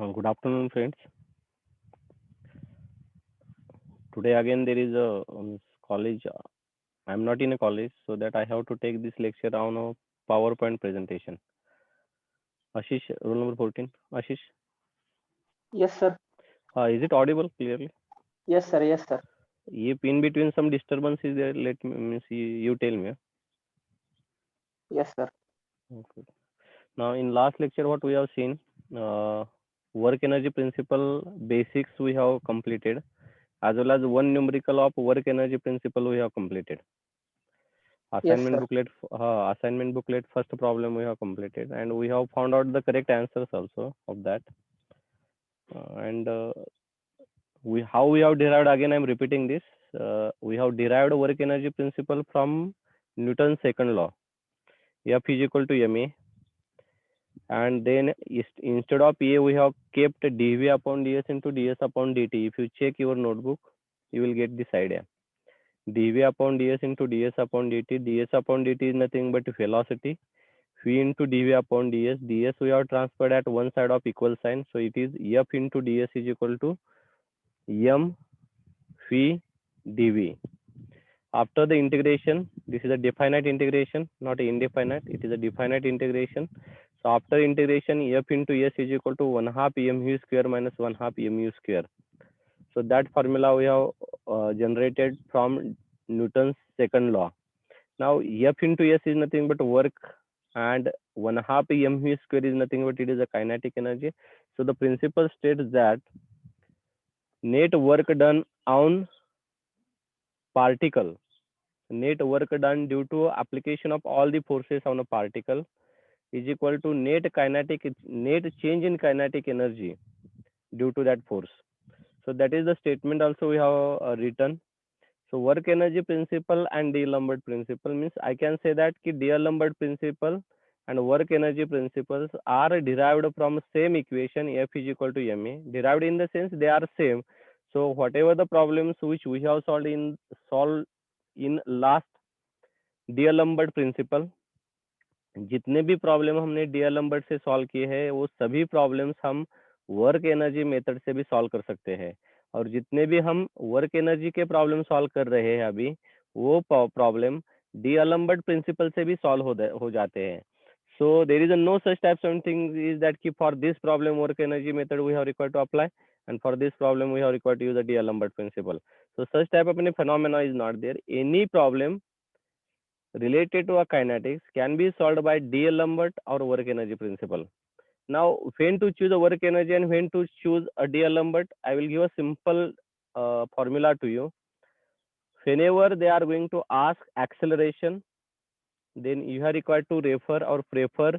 Good afternoon, friends. Today again there is a college. I'm not in a college, so that I have to take this lecture on a PowerPoint presentation. Ashish, roll number 14. Ashish, Yes, sir. is it audible clearly? Yes, sir. Yes, sir. If in between some disturbance is there, let me means you tell me. Yes, sir. Okay. Now in last lecture, what we have seen, uh, work energy principle basics we have completed, as well as one numerical of work energy principle we have completed. Yes, Assignment sir. booklet, assignment booklet first problem we have completed, and we have found out the correct answers also of that. And we how we have derived, again I'm repeating this. We have derived work energy principle from Newton's second law. F is equal to ma, and then instead of a we have kept dv upon ds into ds upon dt. If you check your notebook, you will get this idea. Dv upon ds into ds upon dt. Ds upon dt is nothing but velocity. V into dv upon ds. Ds we have transferred at one side of equal sign, so it is f into ds is equal to m v dv. After the integration, this is a definite integration, not indefinite. It is a definite integration. So after integration, f into s is equal to 1 half mu square minus 1 half mu square. So that formula we have generated from Newton's second law. Now F into S is nothing but work, and 1 half mv square is nothing but it is a kinetic energy. So the principle states that net work done on particle, net work done due to application of all the forces on a particle is equal to net change in kinetic energy due to that force. So that is the statement also we have written. So work energy principle and D'Alembert principle means I can say that ki D'Alembert principle and work energy principles are derived from same equation F is equal to ma. Derived in the sense they are same. So whatever the problems which we have solved in last D'Alembert principle, जितने भी problem हमने D'Alembert से solve किए हैं वो सभी problems हम work energy method से भी सॉल्व कर सकते हैं. और जितने भी हम वर्क एनर्जी के प्रॉब्लम सॉल्व कर रहे हैं अभी, वो प्रॉब्लम D'Alembert प्रिंसिपल से भी सॉल्व हो जाते हैं. So there is a no such type something is that ki for this problem work energy method we have required to apply, and for this problem we have required to use the D'Alembert principle. So such type of any phenomena is not there. Any problem related to a kinetics can be solved by D'Alembert or work energy principle. Now, when to choose a work energy and when to choose a D'Alembert, I will give a simple formula to you. Whenever they are going to ask acceleration, then you are required to refer or prefer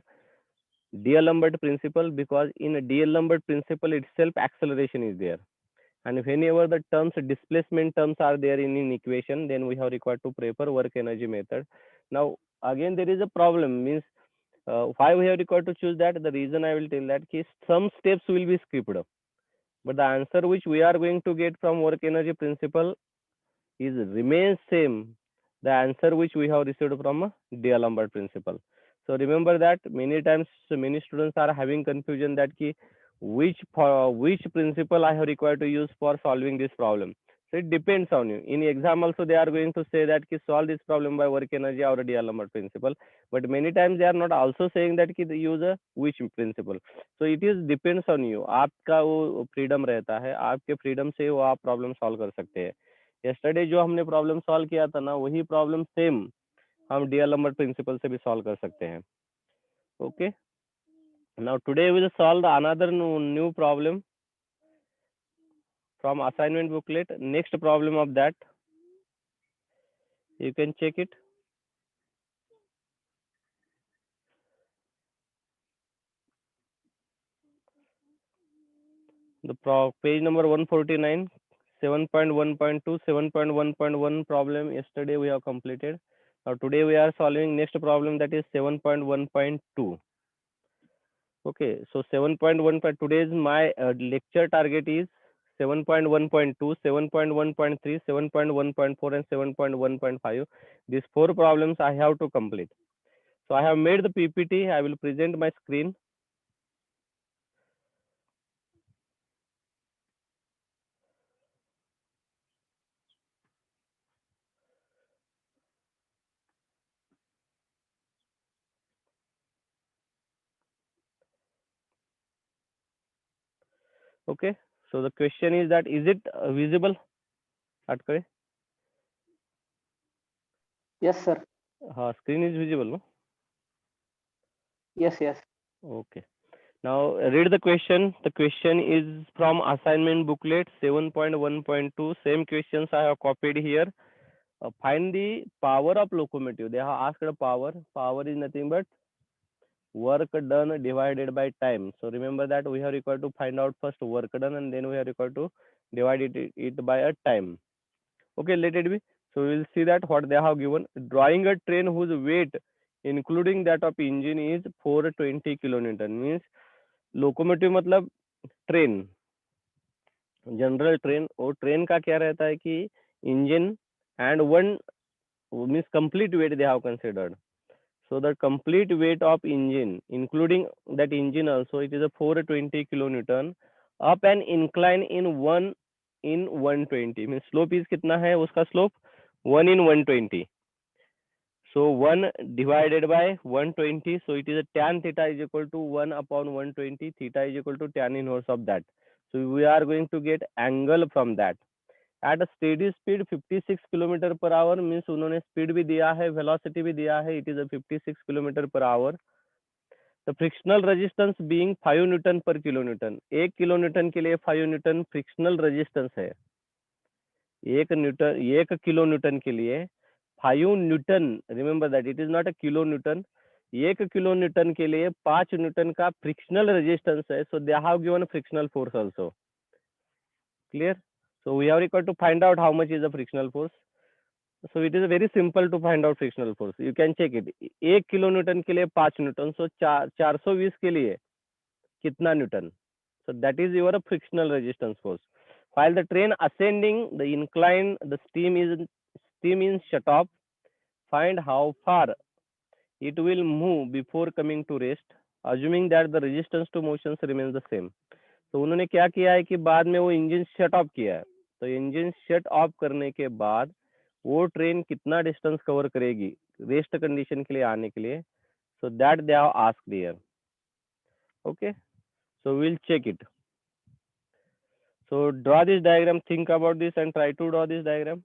D'Alembert principle, because in a D'Alembert principle itself acceleration is there. And whenever the terms displacement terms are there in an equation, then we have required to prefer work energy method. Now again there is a problem, means why we have required to choose that. The reason I will tell that case some steps will be skipped, but the answer which we are going to get from work energy principle is remains same, the answer which we have received from D'Alembert principle. So remember that many times many students are having confusion that ki which principle I have required to use for solving this problem. So it depends on you. In exam also they are going to say that ki solve this problem by work energy or D'Alembert principle, but many times they are not also saying that ki use a which principle. So it is depends on you. आपका वो freedom रहता है, आपके freedom से वो आप problem solve कर सकते हैं. यस्टरडे जो हमने प्रॉब्लम सॉल्व किया था ना, वही प्रॉब्लम सेम हम D'Alembert प्रिंसिपल से भी सॉल्व कर सकते हैं. Okay, now today we will solve another new problem from assignment booklet. Next problem of that you can check it. The page number 149, 7.1.2, 7.1.1 problem yesterday we have completed. Now today we are solving next problem, that is 7.1.2. Okay, so 7.1, today's my lecture target is 7.1.2, 7.1.3, 7.1.4 and 7.1.5. These four problems I have to complete. So I have made the PPT. I will present my screen. Okay, so the question is that is it visible? Atkare? Yes, sir. Screen is visible, no? Yes, yes. Okay. Now read the question. The question is from assignment booklet 7.1.2. Same questions I have copied here. Find the power of locomotive. They have asked the power. Power is nothing but work done divided by time. So remember that we have required to find out first work done and then we have required to divide it by a time. Okay, let it be. So we will see that what they have given. Drawing a train whose weight including that of engine is 420 kilonewton, means locomotive मतलब train, general train, और train का क्या रहता है कि engine and one means complete weight they have considered. So the complete weight of engine, including that engine also, it is a 420 kilonewton up an incline in 120. Means slope is कितना है उसका slope 1 in 120. So 1 divided by 120. So it is a tan theta is equal to 1 upon 120. Theta is equal to tan inverse of that. So we are going to get angle from that. At a steady speed 56 kilometre per hour, means उन्होंने speed भी दिया है, velocity भी दिया है, it is a 56 kilometre per hour. The frictional resistance being 5 Newton पर kilo newton. 1 kilo newton के लिए 5 न्यूटन फ्रिक्शनल रेजिस्टेंस है. 1 किलो न्यूटन के लिए 5 newton, remember that it is not a kilo newton. 1 kilo newton के लिए 5 newton का frictional resistance है. So they have given frictional force also. Clear? So we are required to find out how much is the frictional force. So it is very simple to find out frictional force. You can check it. 1 kilo newton के लिए 5 Newton, so 420 के लिए कितना Newton? So that is your frictional resistance force. While the train ascending the incline, the steam is shut off. Find how far it will move before coming to rest, assuming that the resistance to motions remains the same. तो उन्होंने क्या किया है कि बाद में वो engine shut off किया है. तो इंजन शट ऑफ करने के बाद वो ट्रेन कितना डिस्टेंस कवर करेगी रेस्ट कंडीशन के लिए आने के लिए. So that they have asked here. Okay, so will check it. So draw this diagram, think about this and try to draw this diagram.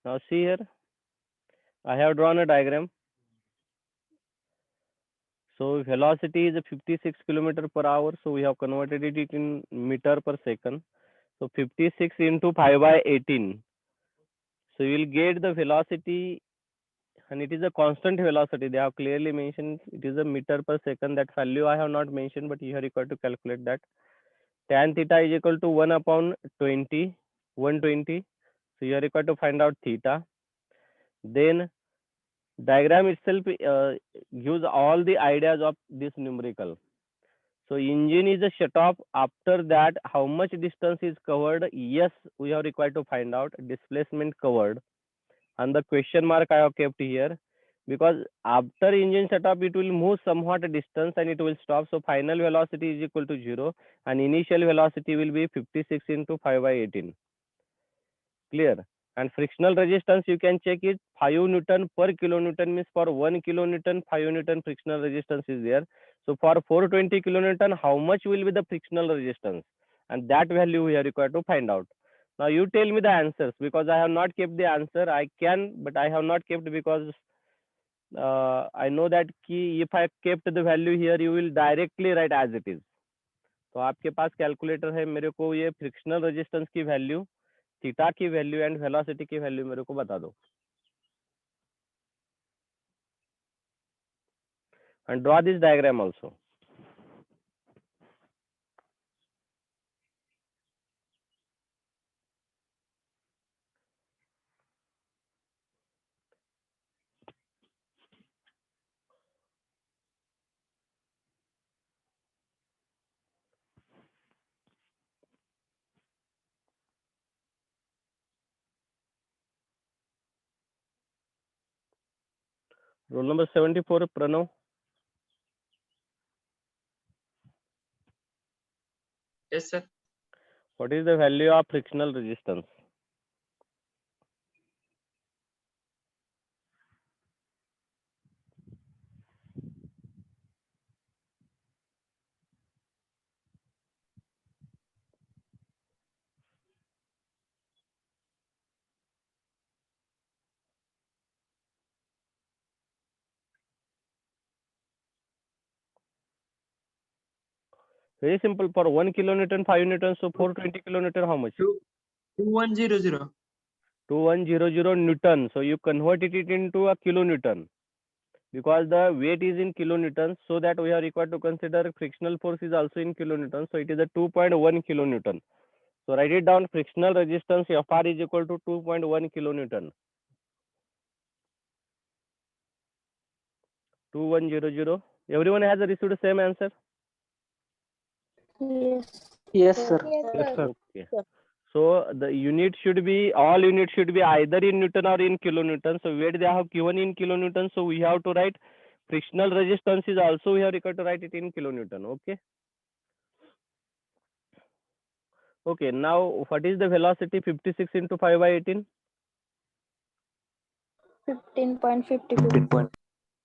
Now see here, I have drawn a diagram. So velocity is 56 kilometer per hour. So we have converted it in meter per second. So 56 into 5 by 18. So you will get the velocity, and it is a constant velocity. They have clearly mentioned it is a meter per second. That value I have not mentioned, but you are required to calculate that. Tan theta is equal to 1 upon 20, 120. So you are required to find out theta. Then diagram itself gives all the ideas of this numerical. So engine is a shut off. After that, how much distance is covered? Yes, we are required to find out. Displacement covered, and the question mark I have kept here because after engine setup it will move somewhat a distance and it will stop. So final velocity is equal to 0 and initial velocity will be 56 into 5 by 18. Clear? And frictional resistance you can check it, 5 Newton per kilonewton, means for 1 kilonewton 5 Newton frictional resistance is there. So for 420 kilonewton, how much will be the frictional resistance? And that value we are required to find out. Now you tell me the answers, because I have not kept the answer. I can, but I have not kept because I know that key, if I kept the value here, you will directly write as it is. तो आपके पास calculator है, मेरे को ये frictional resistance की value, theta की value and velocity की value मेरे को बता दो. And draw this diagram also. Roll number 74, Pranav. Yes, sir. What is the value of frictional resistance? Very simple. For 1 kilonewton, 5 newtons, so 420 kilonewton, how much? 2100. 2100 Newton. So you convert it into a kilonewton because the weight is in kilonewtons, so that we are required to consider frictional force is also in kilonewtons. So it is a 2.1 kilonewton. So write it down. Frictional resistance Fr is equal to 2.1 kilonewton. 2100. Everyone has received the same answer? Yes, sir. Yes, sir. Okay. So the unit should be, all units should be either in Newton or in kilonewton. So weight they have given in kilonewton, so we have to write frictional resistance is also we have required to write it in kilonewton. Okay. Okay. Now what is the velocity? 56 into 5 by 18. 15.50.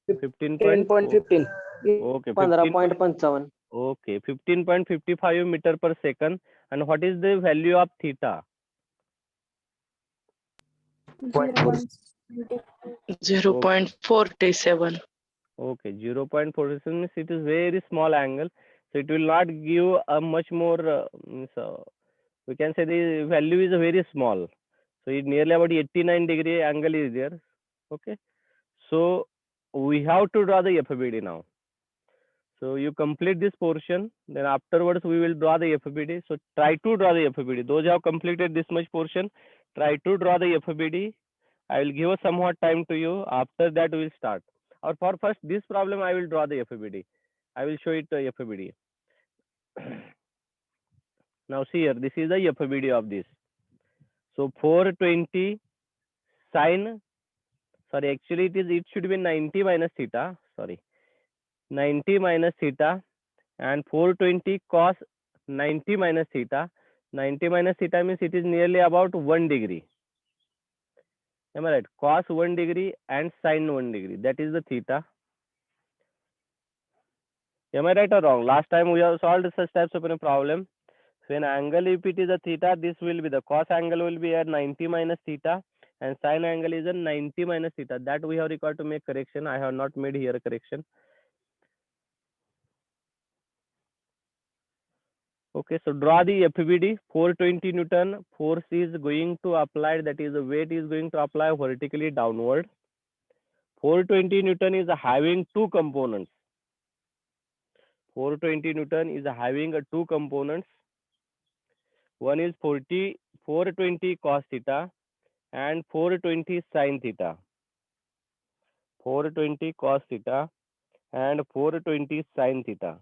15.15. Okay. 15.55. Okay. 15.55 meter per second. And what is the value of theta? 0.47. Okay, 0.47 means it is very small angle, so it will not give a much more. We can say the value is very small. So it nearly about 89-degree angle is there. Okay, so we have to draw the FBD now. So you complete this portion, then afterwards we will draw the FBD. So try to draw the FBD. Those who have completed this much portion, try to draw the FBD. I will give a somewhat time to you. After that, we will start. Or for first this problem, I will draw the FBD. I will show it the FBD. Now see here, this is the FBD of this. So 420 sine, sorry, actually it should be 90 minus theta. Sorry, 90 minus theta, and 420 cos 90 minus theta. 90 minus theta means it is nearly about 1 degree. Am I right? Cos 1 degree and sine 1 degree. That is the theta. Am I right or wrong? Last time we have solved such types of a problem. So an angle, if it is a theta, this will be the cos angle will be at 90 minus theta, and sine angle is a 90 minus theta. That we have required to make correction. I have not made here a correction. Okay, so draw the FBD. 420 Newton force is going to apply, that is the weight is going to apply vertically downward. 420 Newton is having two components. 420 Newton is having two components. One is 420 cos theta and 420 sin theta. 420 cos theta and 420 sin theta.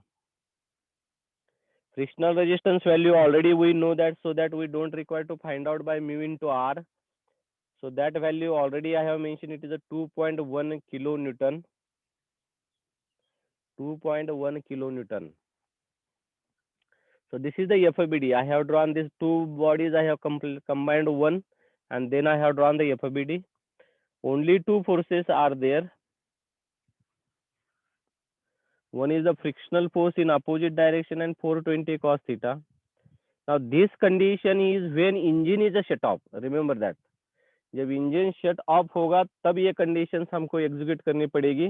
Frictional resistance value already we know that, so that we don't require to find out by mu into R. So that value already I have mentioned, it is a 2.1 kilonewton. 2.1 kilonewton. So this is the FBD. I have drawn these two bodies, I have combined one, and then I have drawn the FBD. Only two forces are there. One is the frictional force in opposite direction and 420 cos theta. Now this condition is when engine is a shut off. Remember that. जब engine shut off होगा तब ये conditions हमको execute करनी पड़ेगी.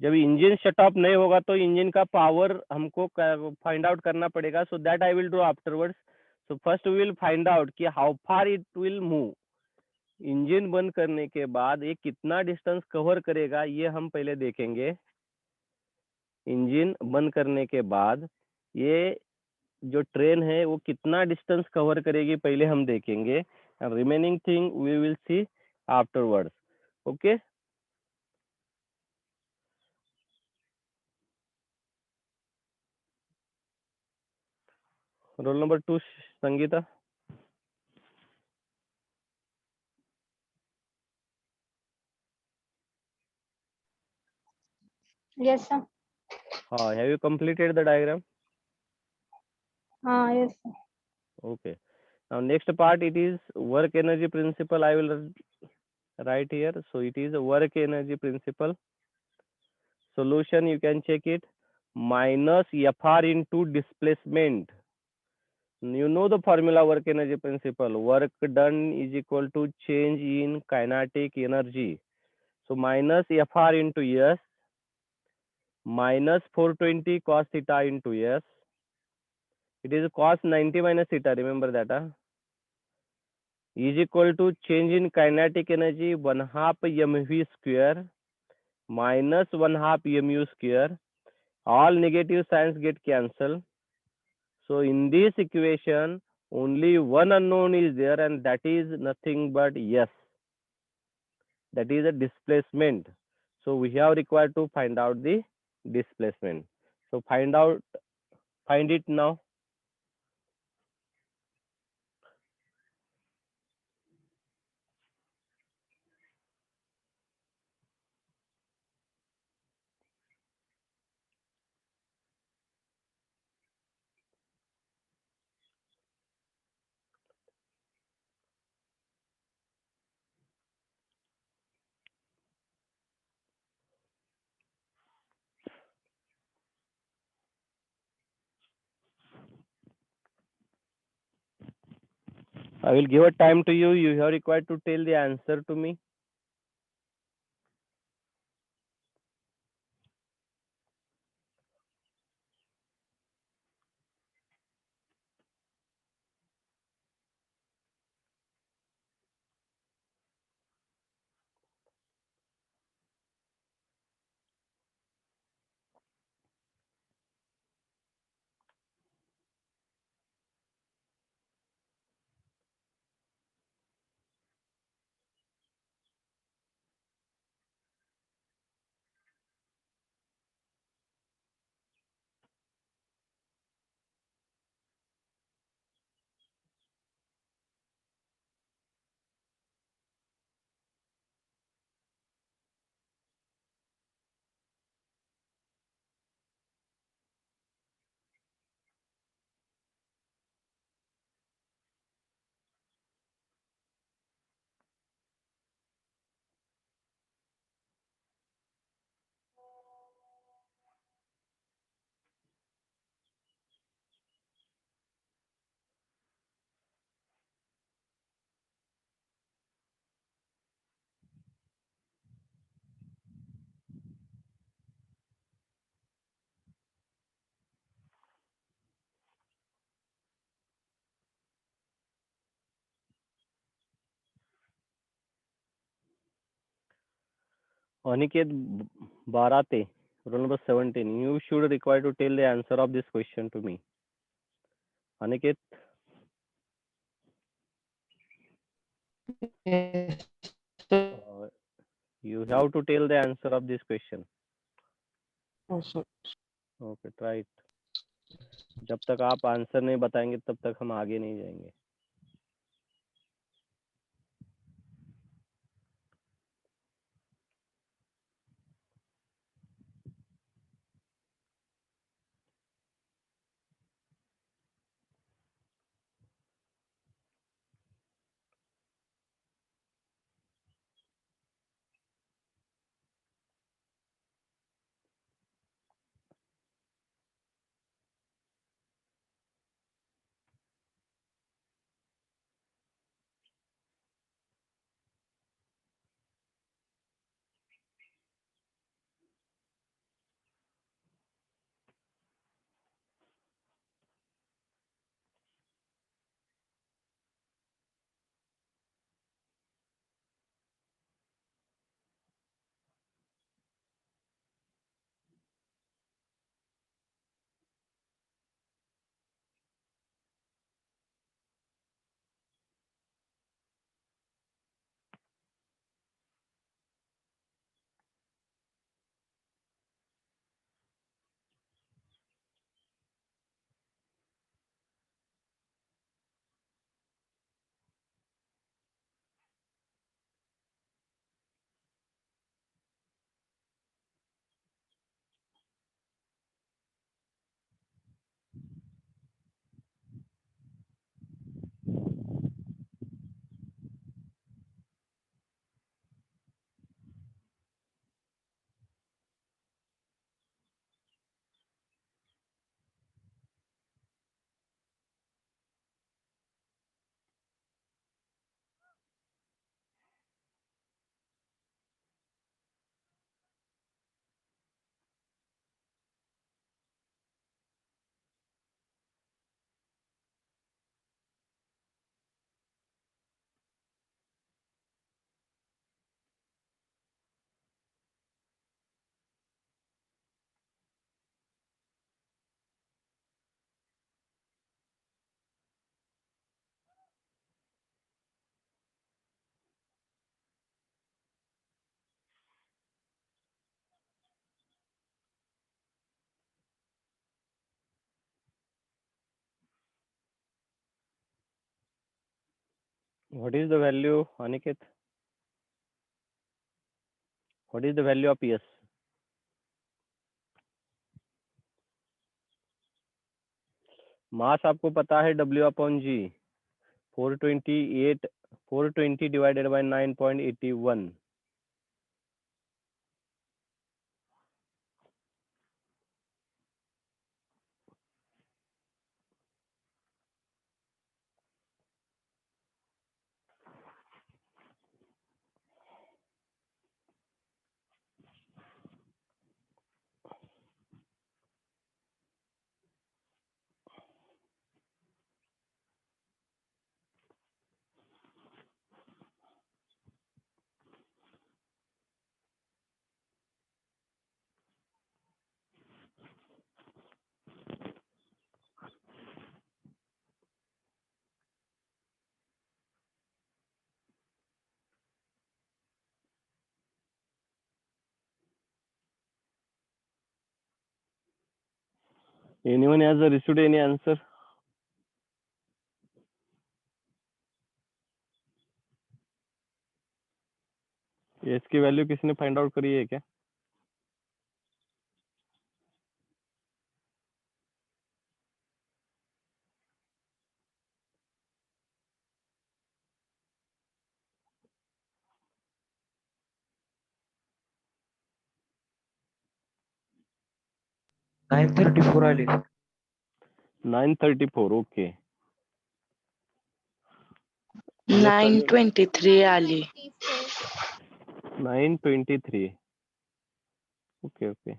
जब engine shut off नहीं होगा तो इंजन का पावर हमको फाइंड आउट करना पड़ेगा. So that I will do afterwards. So first we will find out कि how far it will move. Engine बंद करने के बाद ये कितना डिस्टेंस कवर करेगा ये हम पहले देखेंगे. इंजन बंद करने के बाद ये जो ट्रेन है वो कितना डिस्टेंस कवर करेगी पहले हम देखेंगे. Remaining thing we will see afterwards. Okay. Roll number 2 Sangeeta. Yes, sir. Have you completed the diagram? Yes, sir. Okay. Now next part, it is work energy principle. I will write here. So it is a work energy principle. Solution, you can check it. Minus FR into displacement. You know the formula work energy principle. Work done is equal to change in kinetic energy. So minus FR into S minus 420 cos theta into s. It is cos 90 minus theta. Remember that. Is equal to change in kinetic energy 1/2 mv square minus 1/2 mu square. All negative signs get cancelled. So in this equation, only one unknown is there, and that is nothing but s. That is a displacement. So we have required to find out the displacement. So find it now. I will give a time to you. You have required to tell the answer to me. Aniket Barate, roll number 17. You should require to tell the answer of this question to me. Aniket, Yes, sir. you have to tell the answer of this question. Oh, sir. Okay try it. जब तक आप answer नहीं बताएंगे तब तक हम आगे नहीं जाएंगे. What is the value, Aniket? What is the value of S? मास आपको पता है W/G 428 420 divided by 9.81. Anyone has received any answer? इसकी वैल्यू किसी ने फाइंड आउट करी है क्या? $934 आली. 934. ओके. 923 आली. 923. Okay.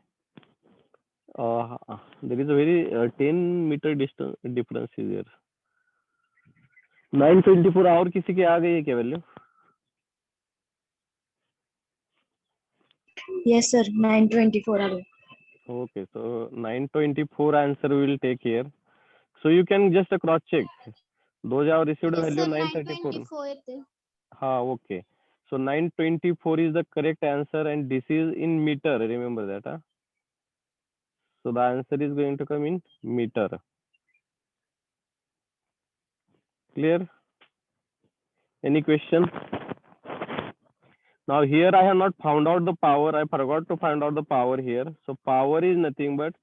There is a very 10 meter distance difference is there. 924 और किसी के आ गई है क्या वैल्यू? Yes, sir. 924 आली. Okay, so 924 answer we will take here. So you can just cross check. Those have received value 934. हाँ, okay. So 924 is the correct answer and this is in meter. Remember that. Huh? So the answer is going to come in meter. Clear? Any question? Now here I have not found out the power. I forgot to find out the power here. So power is nothing but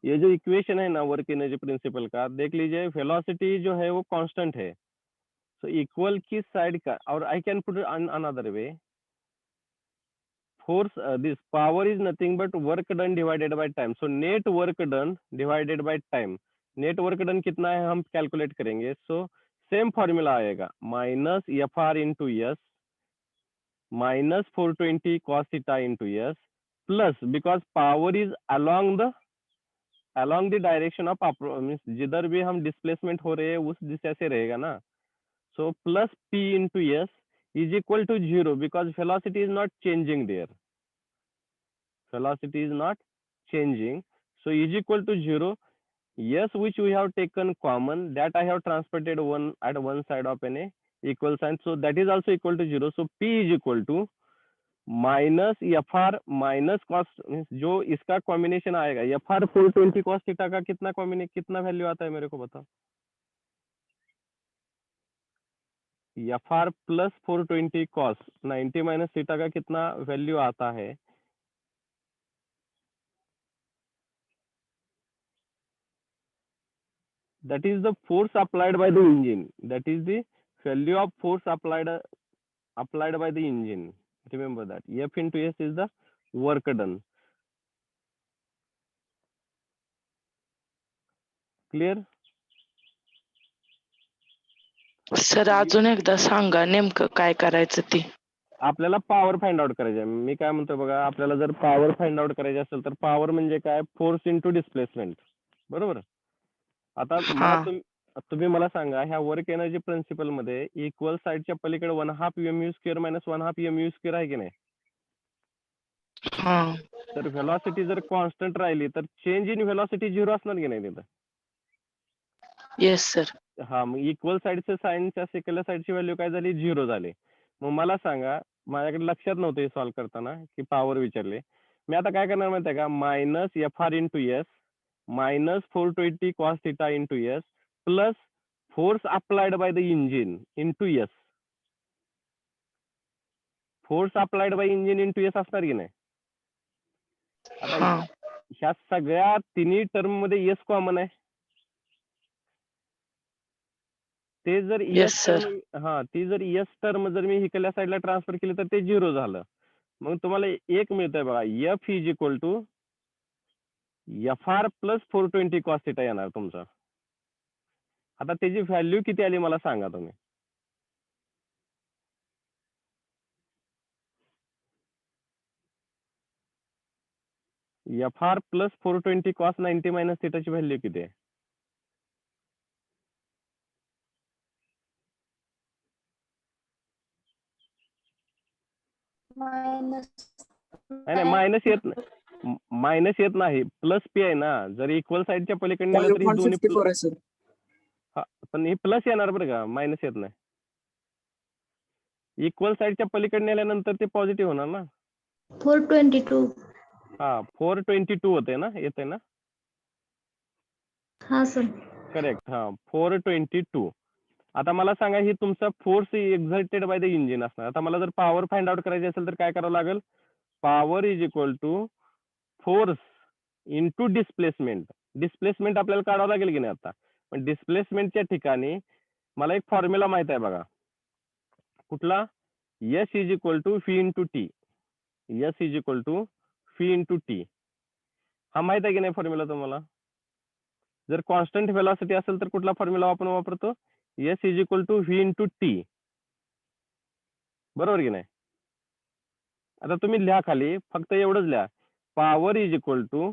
ये जो equation है ना work energy principal का, देख लीजिए velocity जो है वो कांस्टेंट है. So इक्वल किस साइड का, और I can put another way, force this power is nothing but work done divided by time. So net work done divided by time. Net work done कितना है हम कैलकुलेट करेंगे. So same formula आएगा, minus F R into S minus 420 cos theta into s plus, because power is along the direction of means जिधर भी हम displacement हो रहे हैं उस दिशा से रहेगा ना. So plus p into s is equal to 0 because velocity is not changing there. Velocity is not changing. So is equal to 0. Yes, which we have taken common, that I have transported one at one side of an equal sign. So that is also equal to 0. So p is equal to minus F R minus cos, जो इसका combination आएगा F R 420 cos theta का कितना value आता है मेरे को बताओ. F R plus 420 cos 90 minus theta का कितना वैल्यू आता है? That is the force applied by the engine. That is the value of force applied by the engine. Remember that F into S is the work done. Clear? Sir अजून एकदा सांगा नेमकं काय करायचं ते. आपल्याला पॉवर फाइंड आउट करायची आहे. मी काय म्हणतो बघा, आपल्याला जर पॉवर फाइंड आउट करायची असेल तर पॉवर म्हणजे काय, फोर्स इंटू डिस्प्लेसमेंट. बरोबर. आता तुम्ही मला सांगा, ह्या वर्क एनर्जी प्रिन्सिपल मध्ये इक्वल साइडच्या पलीकडे 1/2 mu square minus 1/2 mu square आहे की नाही? तर व्हेलॉसिटी जर कॉन्स्टंट राहिली तर चेंज इन व्हेलॉसिटी 0 असणार की नाही तिथं? Yes sir. हा, मग इक्वल साइडच्या साइनच्या सेकंड साइडची व्हॅल्यू काय झाली, 0 झाली. मग मला सांगा, माझ्याकडे लक्षात नव्हतं हे सॉल्व्ह करताना की पॉवर विचारले. मी आता काय करणार माहिती आहे का, minus F R into S minus 420 cos theta into S plus force applied by the engine into S. Force applied by engine into S असणार की नाही. आता हा ह्या सगळ्या तिन्ही टर्म मध्ये एस कॉमन आहे. ते जर Yes, एस sir. टर्म ती जर एस टर्म जर मी इकडल्या साईडला ट्रान्सफर केली तर ते 0 झालं. मग तुम्हाला एक मिळतंय बघा, F is equal to F R plus 420 cos theta येणार तुमचं. आता त्याची व्हॅल्यू किती आली मला सांगा तुम्ही. F R plus 420 cos 90 minus थिटाची व्हॅल्यू किती आहे. नाही मायनस येत नाही, प्लस पी आहे ना. जर इक्वल साईडच्या पलीकडे नेलं तर ही दोन्ही 154 आहे सर. पण ही प्लस येणार बरं का, मायनस येत नाही. इक्वल साईडच्या पलीकडे नेल्यानंतर ते पॉझिटिव्ह होणार ना. 422. 422 होते ना, येते ना. हा सर. करेक्ट. 422. आता मला सांगा, ही तुमचा force exerted by the engine असणार. आता मला जर पॉवर फाइंड आउट करायची असेल तर काय करावं लागेल. Power is equal to force into displacement. Displacement आपल्याला काढावं लागेल की नाही आता. पण डिस्प्लेसमेंटच्या ठिकाणी मला एक फॉर्म्युला माहित आहे बघा. कुठला. S is equal to V into T. S is equal to V into T. हा माहित आहे की नाही फॉर्म्युला तुम्हाला. जर कॉन्स्टंट व्हेलॉसिटी असेल तर कुठला फॉर्म्युला आपण वापरतो. S is equal to V into T. बरोबर की नाही. आता तुम्ही लिहा खाली, फक्त एवढंच लिहा. Power is equal to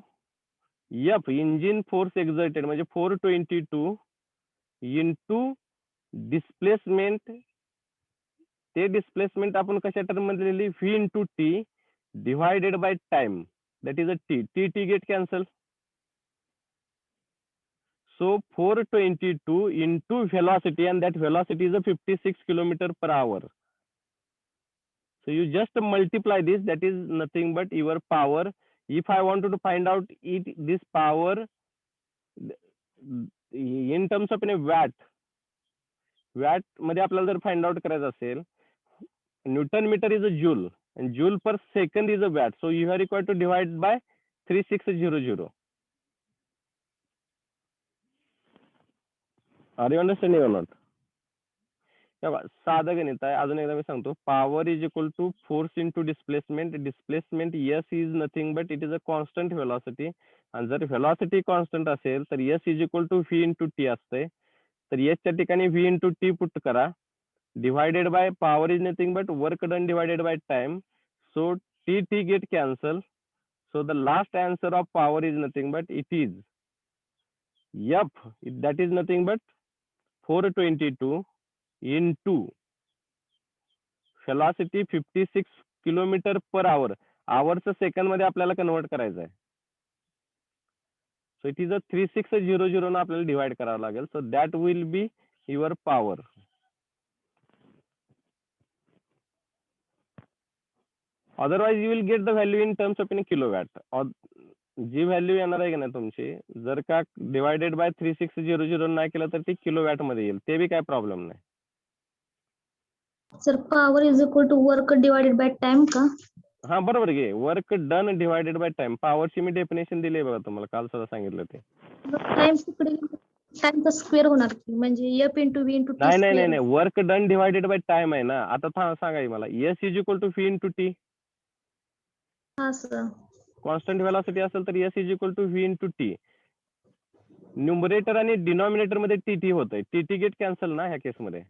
F engine force exerted म्हणजे 422 इंटू डिस्प्लेसमेंट. ते डिस्प्लेसमेंट आपण कशा टर्म मध्ये लिहिली. V into T divided by time. That is a T. T get cancel. So 422 into velocity, and that velocity is a 56 kilometer per hour. So you just multiply this. That is nothing but your power. If I wanted to find out this power in terms of watt मध्ये आपल्याला जर find out करायचं असेल, newton metre is a joule and joule per second is a watt. So you are required to divide by 3600. Are you understanding or not? साधं गणित आहे. अजून एकदा मी सांगतो. Power is equal to force into displacement. Displacement S is nothing but it is a constant velocity. आणि जर velocity constant असेल तर S is equal to V into T असते. तर एसच्या ठिकाणी व्ही इंटू टी पुट करा. Divided by power is nothing but work done divided by time. So T T get cancel. So the last answer of power is nothing but it is F. That is nothing but 422 into velocity 56 kilometre per hour. Hours second मध्ये आपल्याला convert करायचं आहे. So it is अ 3600 ना आपल्याला divide करावं लागेल. So that will be your power. Otherwise you will get the value in terms of in kilowatt. जी value येणार आहे की नाही तुमची, जर का डिवायडेड बाय 3600 नाही केलं तर ती किलोवॅट मध्ये येईल. ते बी काय प्रॉब्लेम नाही. Sir power is equal to work divided by time का. हा बरोबर घे. Work done divided by time. पॉवरची मी डेफिनेशन दिली बघा तुम्हाला, काल सुद्धा सांगितलं ते. टाइम तिकडे टाइमचा स्क्वेअर होणार की, म्हणजे F into V into T नाही नाही नाही स्क्वेअर. नाही. Work done divided by time आहे ना. आता सांगा की मला. S is equal to V into T. हा सर. कॉन्स्टंट व्हेलॉसिटी असेल तर S is equal to V into T. Numerator आणि डिनॉमिनेटर मध्ये टी टी होतंय. टी टी गेट कॅन्सल ना ह्या केसमध्ये.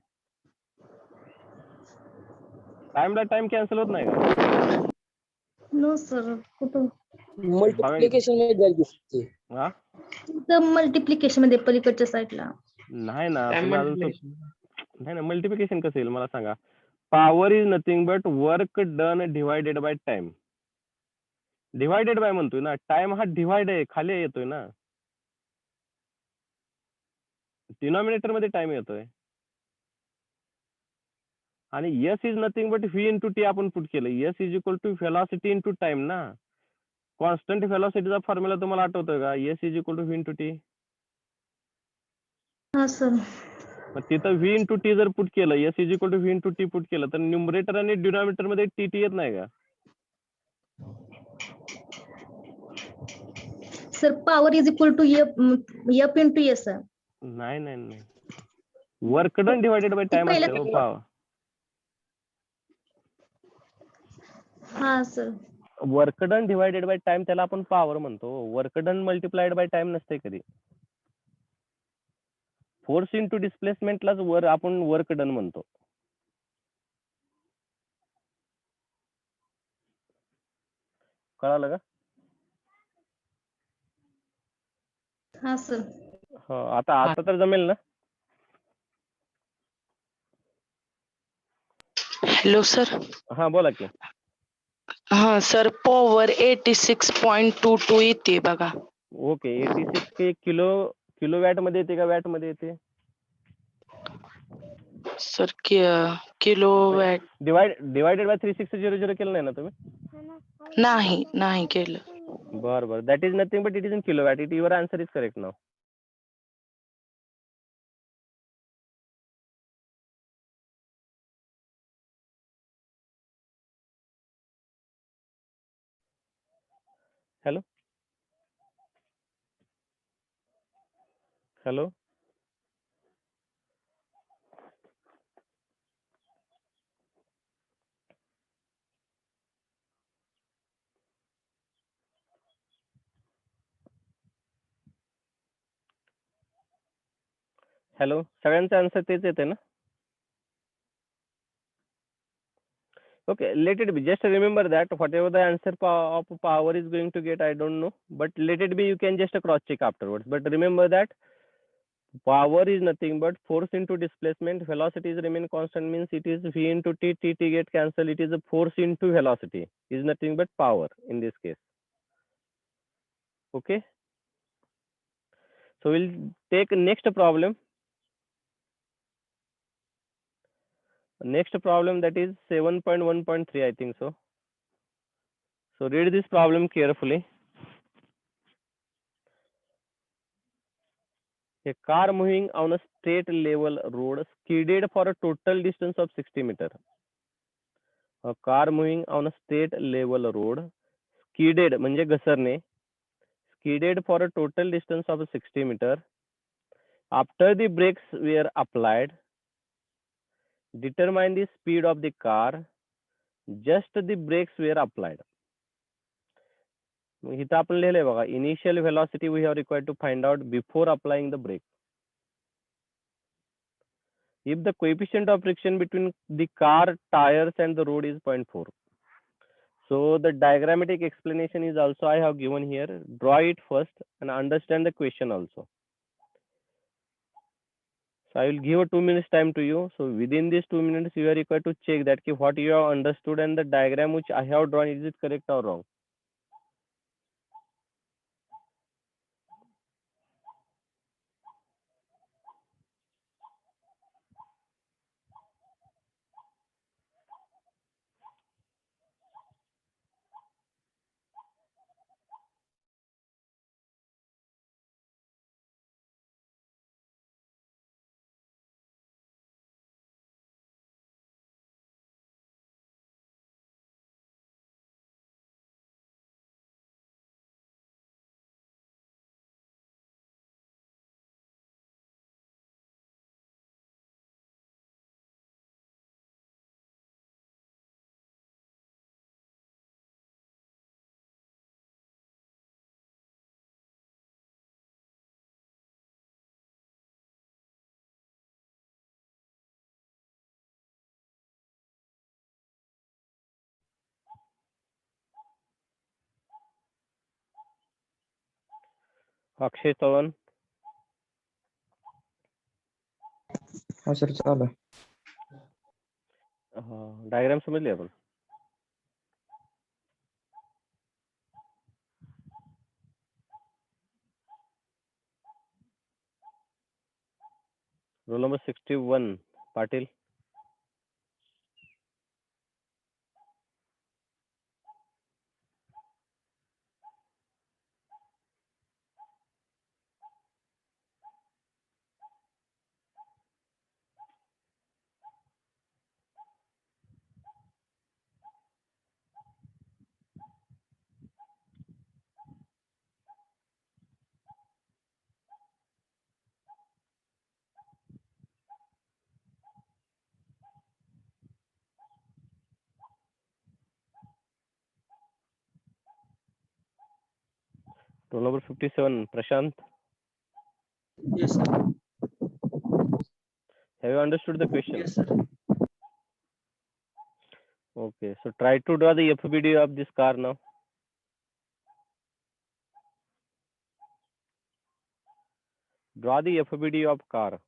टाइमला टाइम कॅन्सल होत नाही का. नो सर कुठं. मल्टिप्लिकेशन मध्ये जाईल दिसते. हा मल्टिप्लिकेशन मध्ये पलीकडच्या साईडला. नाही ना. तुम्ही अजून नाही ना. मल्टिप्लिकेशन कसं येईल मला सांगा. Power is nothing but work done divided by time. Divided by म्हणतोय ना. टाइम हा डिवाइड आहे, खाली येतोय ना. डिनॉमिनेटर मध्ये टाइम येतोय. आणि S is nothing but V into T आपण पुट केलं. S is equal to velocity into time ना. कॉन्स्टंट व्हेलॉसिटीचा फॉर्म्युला तुम्हाला आठवतोय का. S is equal to V into T. हा सर. मग तिथं व्ही इंटू टी जर पुट केलं, S is equal to V into T put केलं, तर न्यूमरेटर आणि डिनॉमिनेटर मध्ये टी टी येत नाही का? Sir power is equal to F into S sir. नाही नाही नाही, work done divided by time असते हो पॉवर. हा sir. Work done divided by time त्याला आपण पॉवर म्हणतो. Work done multiplied by time नसते कधी. फोर्स इंटू डिस्प्लेसमेंटलाच आपण वर्क डन म्हणतो. कळालं का? हा सर. आता तर जमेल ना? Hello sir. हा बोला की. हा सर, पॉवर 86.22 येते बघा. ओके, 86 के किलो वॅट मध्ये येते का वॅट मध्ये येते? Sir kilo watt divided by 3600 केलं नाही ना तुम्ही? नाही केलं. बरं, that is nothing but it is in kilo watt. Your answer is correct now. Hello hello. Hello, सगळ्यांचं आन्सर तेच येते ना? Okay, let it be. Just remember that whatever the answer of power is going to get, I don't know. But let it be, you can just cross check afterwards. But remember that power is nothing but force into displacement. Velocity is remain constant, means it is V into T. T get cancelled. It is a force into velocity. Is nothing but power in this case. Okay. So we'll take next problem. Next problem, that is 7.1.3, I think so. So read this problem carefully. A car moving on a straight level road skidded for a total distance of 60 meters. A car moving on a straight level road skidded म्हणजे घसरणे, skidded for a total distance of 60 meters. After the brakes were applied, determine the speed of the car. Just the brakes were applied. इथं आपण लिहिलंय बघा, initial velocity we have required to find out before applying the brake. If the coefficient of friction between the car tires and the road is 0.4. So the diagrammatic explanation is also I have given here. Draw it first and understand the question also. So I will give a 2 minutes time to you. So within these 2 minutes, you are required to check that what you have understood and the diagram which I have drawn, is it correct or wrong? Akshay Chavan. हा sir चालू आहे. Diagram समजली आपण? Roll number 61 Patil. Roll number 57, Prashant. Yes, sir. Have you understood the question? Yes, sir. Okay, so try to draw the FBD of this car now. Draw the FBD of car.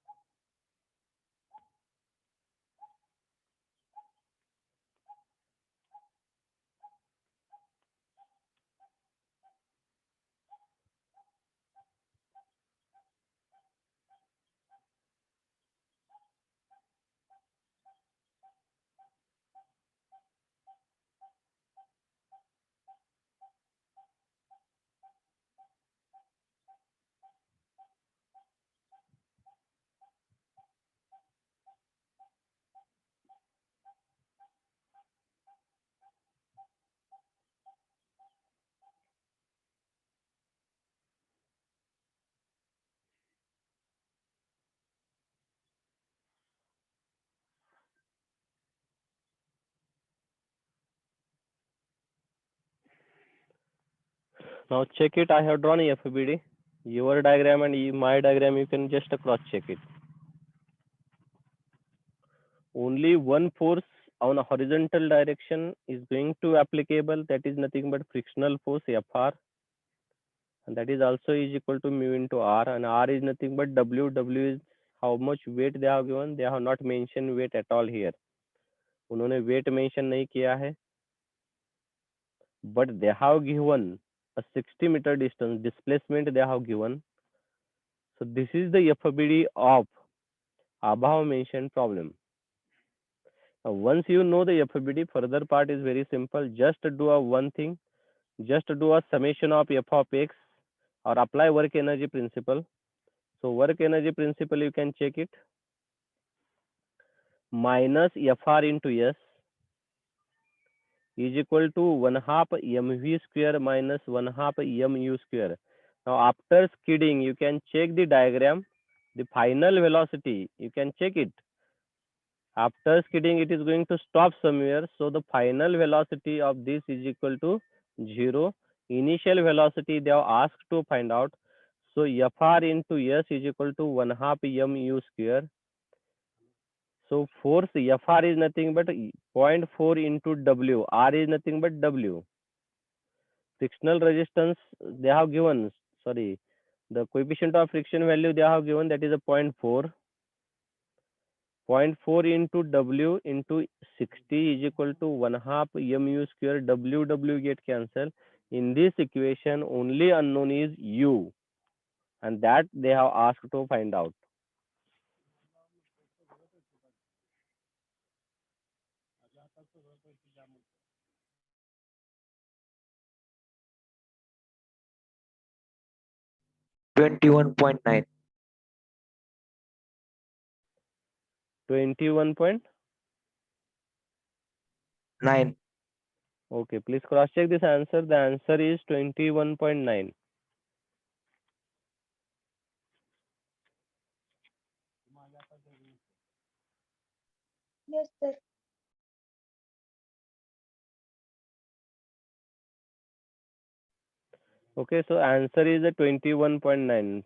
Now check it. I have drawn a FBD. Your diagram and my diagram, you can just cross check it. Only one force on a horizontal direction is going to applicable. That is nothing but frictional force Fr, and that is also is equal to mu into R, and R is nothing but W. W is how much weight they have given. They have not mentioned weight at all here. उन्होंने weight mention नहीं किया है. But they have given a 60-meter distance displacement they have given. So this is the FBD of above mentioned problem. Now once you know the FBD, further part is very simple. Just do a one thing. Just do a summation of f of x or apply work energy principle. So work energy principle, you can check it. Minus Fr into S is equal to 1/2 mv square minus 1/2 mu square. Now after skidding, you can check the diagram. The final velocity, you can check it. After skidding, it is going to stop somewhere. So the final velocity of this is equal to 0. Initial velocity they have asked to find out. So Fr into S is equal to 1/2 mu square. So force Fr is nothing but 0.4 into W. R is nothing but W. Frictional resistance they have given. Sorry, the coefficient of friction value they have given, that is a 0.4. 0.4 into W into 60 is equal to 1/2 mu square. W get cancelled. In this equation, only unknown is U, and that they have asked to find out. $21.9. 21 $9. Okay, please cross check this answer. The answer is 21.9. Yes, sir. Okay, so answer is a 21.9.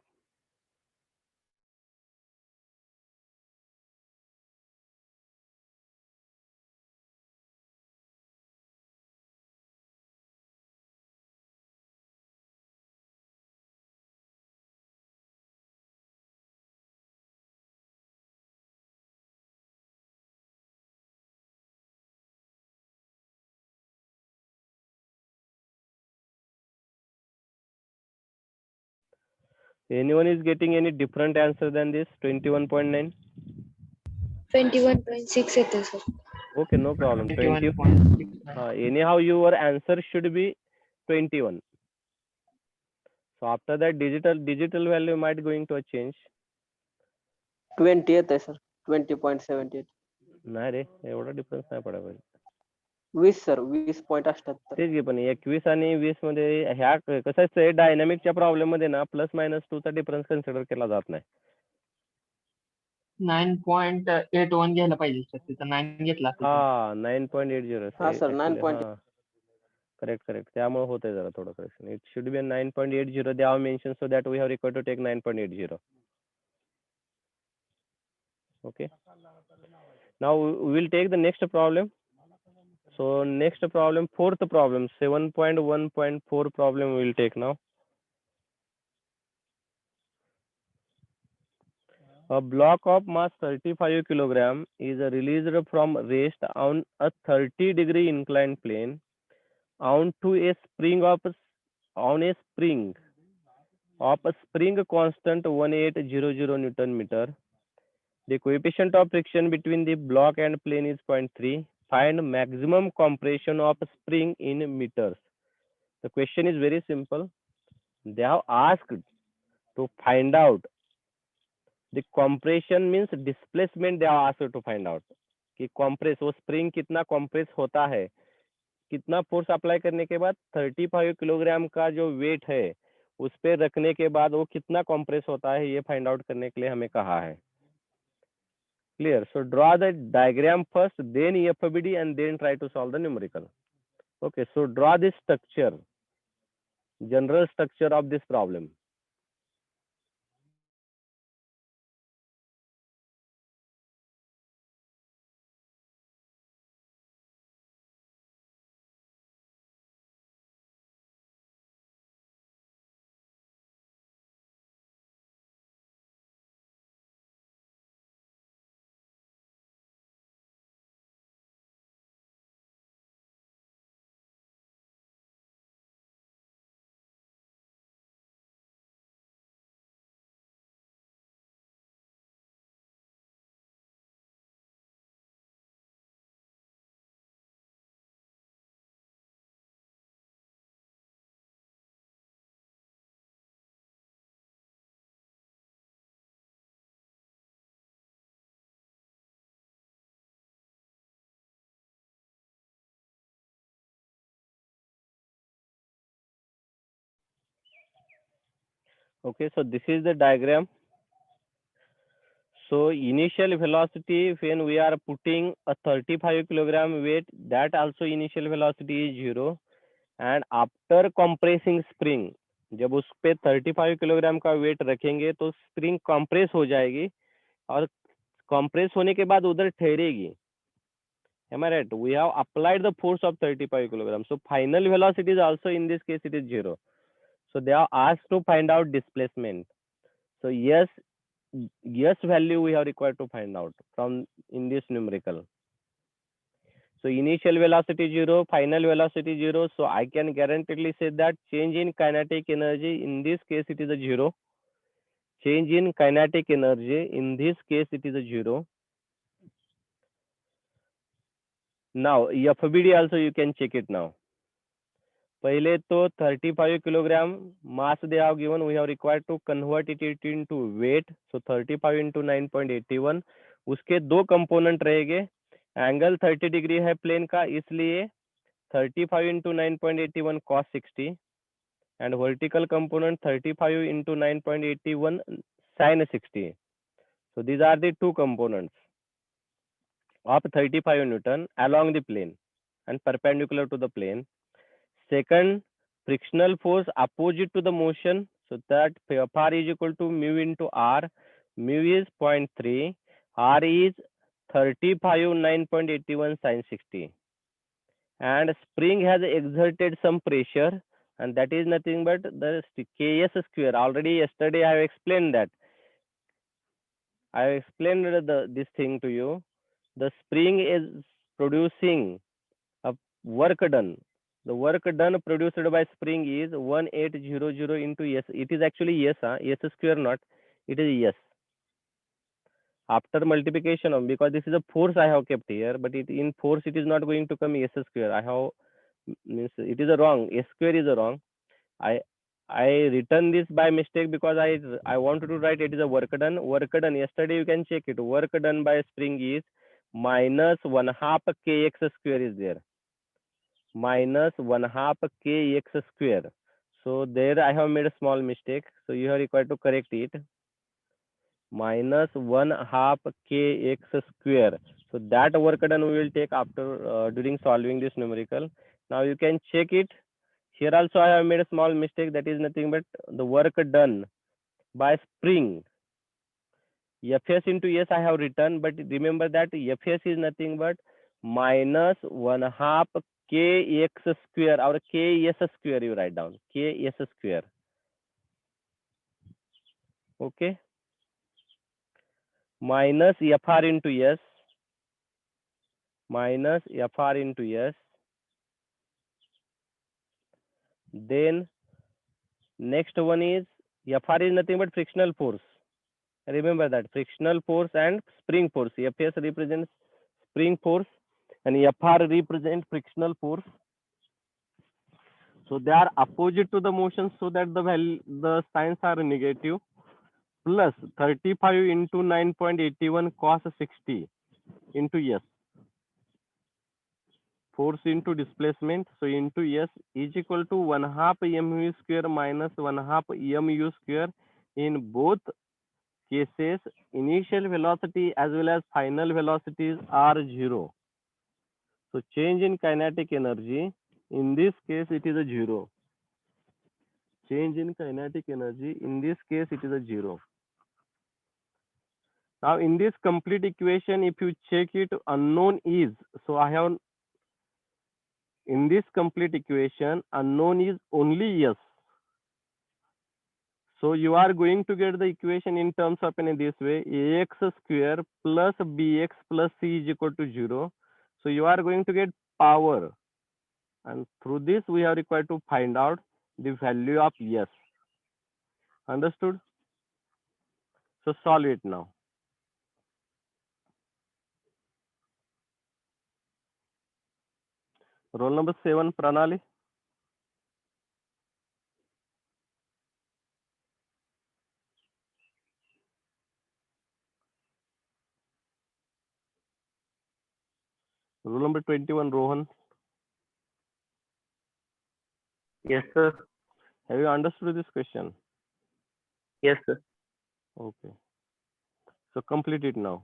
Anyone is getting any different answer than this 21.9? 21.6 येते sir. Okay, no problem. 20. 21.69. Anyhow, your answer should be 21. So after that, digital value might going to change. 20 येते sir 20.78. नाही रे, एवढा difference नाही पडायला पाहिजे. 20 sir 20.78. तेच घे, पण 21 आणि 20 मध्ये ह्या कसं असतंय, डायनामिकच्या प्रॉब्लेम मध्ये ना +-2 चा डिफरन्स कन्सिडर केला जात नाही. 9.81 घ्यायला पाहिजे सर, तिथं 9 घेतला असेल. हा 9.80. हा सर, actually, 9. हा. करेक्ट त्यामुळे होतंय जरा थोडं correction. It should be 9.80 they have mentioned, so that we have required to take 9.80. Okay, now we will take the next problem. So next problem, fourth problem, 7.1.4 problem we will take now. A block of mass 35 kilogram is released from rest on a 30-degree inclined plane onto a spring of a spring constant 1800 Newton meter. The coefficient of friction between the block and plane is 0.3. Find maximum compression of spring in meters. The question is very simple. They have asked to find out the compression, means displacement. They have asked to find out कि compress, वो spring कितना compress होता है, कितना force apply करने के बाद 35 kilogram का जो वेट है उस पे रखने के बाद वो कितना कंप्रेस होता है, ये फाइंड आउट करने के लिए हमें कहा है. Clear? So draw the diagram first, then FBD, and then try to solve the numerical. Okay, so draw this structure, general structure of this problem. Okay, so this is the diagram. So initial velocity when we are putting a 35 kilogram weight, that also initial velocity is 0. And after compressing spring, जब उस पे 35 kilogram का wait रखेंगे तो spring compress हो जाएगी और compress होने के बाद उधर ठहरेगी. Am I right? We have applied the force of 35 kilograms. So final velocity is also in this case it is 0. So they are asked to find out displacement. So yes value we have required to find out from in this numerical. So initial velocity 0, final velocity 0. So I can guaranteedly say that change in kinetic energy, in this case it is a 0. Change in kinetic energy, in this case it is a 0. Now FBD also you can check it now. पहले तो 35 kilogram mass they have given, we have required to convert it into weight. So 35 into 9.81, उसके दो component रहेंगे. Angle 30 degree है plane का, इसलिए 35 into 9.81 cos 60 and vertical component 35 into 9.81 sin 60. So these are the two components of 35 Newton along the plane and perpendicular to the plane. Second, frictional force opposite to the motion, so that F is equal to mu into R. Mu is 0.3, R is 35 9.81 sin 60, and spring has exerted some pressure, and that is nothing but the Ks square. Already yesterday I have explained that. I have explained this thing to you. The spring is producing a work done. The work done produced by spring is 1800 into S. It is actually S, S square not. It is S. After multiplication of, because this is a force I have kept here, but in force it is not going to come S square. I have, means it is a wrong. S square is a wrong. I written this by mistake because I wanted to write it is a work done. Work done. Yesterday you can check it. Work done by spring is minus 1/2 kx square is there. Minus 1/2 kx square. So there I have made a small mistake. So you are required to correct it. Minus 1/2 kx square. So that work done we will take after during solving this numerical. Now you can check it. Here also I have made a small mistake. That is nothing but the work done by spring. Fs into S I have written, but remember that Fs is nothing but minus 1/2 kx square or ks square. You write down ks square. Okay. Minus Fr into S minus Fr into S. Then next one is Fr is nothing but frictional force. Remember that frictional force and spring force. Fs represents spring force and Fr represents frictional force. So they are opposite to the motion, so that the signs are negative. Plus 35 into 9.81 cos 60 into S. Force into displacement. So into S is equal to 1/2 mu square minus 1/2 mu square. In both cases, initial velocity as well as final velocities are 0. So change in kinetic energy, in this case it is a 0. Change in kinetic energy, in this case it is a 0. Now in this complete equation, if you check it, unknown is, so I have, in this complete equation, unknown is only S. So you are going to get the equation in terms of in this way, ax square plus bx plus c is equal to 0. So you are going to get power, and through this we are required to find out the value of S. Understood? So solve it now. Roll number 7, Pranali. Rule number 21, Rohan. Yes, sir. Have you understood this question? Yes, sir. Okay. So complete it now.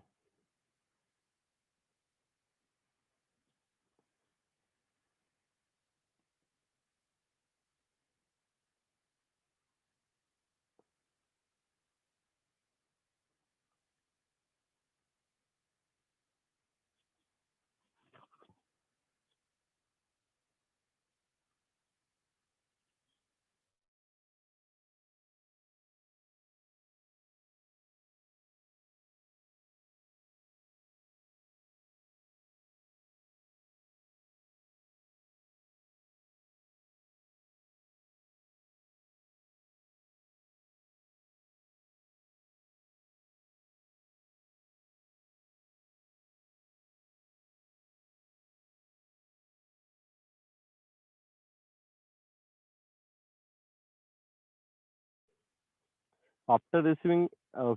After receiving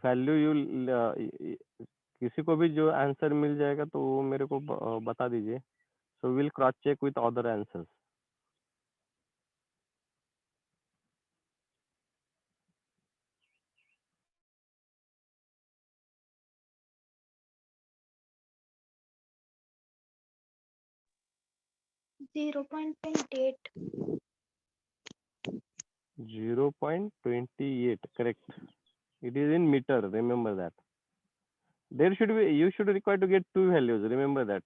value, you किसी को भी जो answer मिल जाएगा तो वो मेरे को बता दीजिए. So we'll cross check with other answers. Zero point 28. 0.28, correct. It is in meter, remember that. There should be, you should require to get 2 values, remember that.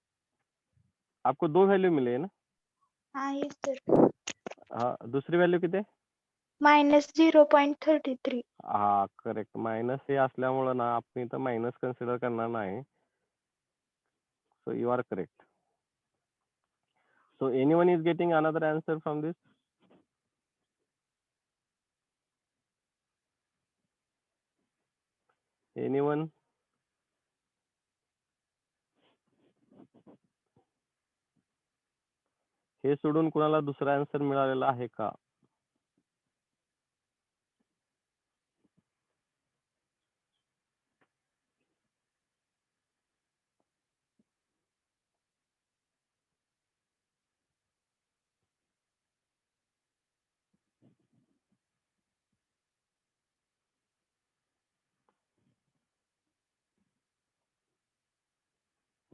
आपको 2 वैल्यू मिले हैं ना? हाँ yes sir. हाँ, दूसरी वैल्यू किती आहे? Minus 0.33. हा करेक्ट. मायनस हे असल्यामुळं ना आपण इथं मायनस कन्सिडर करणार नाही. So you are correct. So anyone is getting another answer from this? Anyone? हे सोडून कुणाला दुसरा आन्सर मिळालेला आहे का?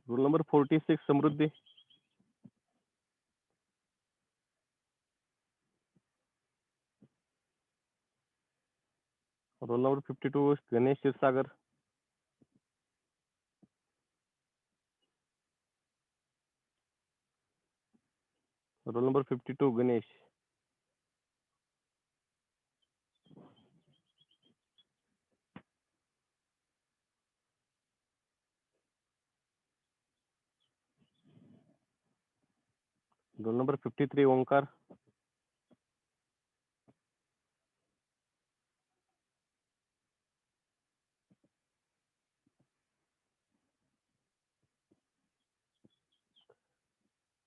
Rule number 46, Samruddhi. Roll number 52 Ganesh Kshirsagar. Roll number 52 Ganesh. Roll number 53 Omkar.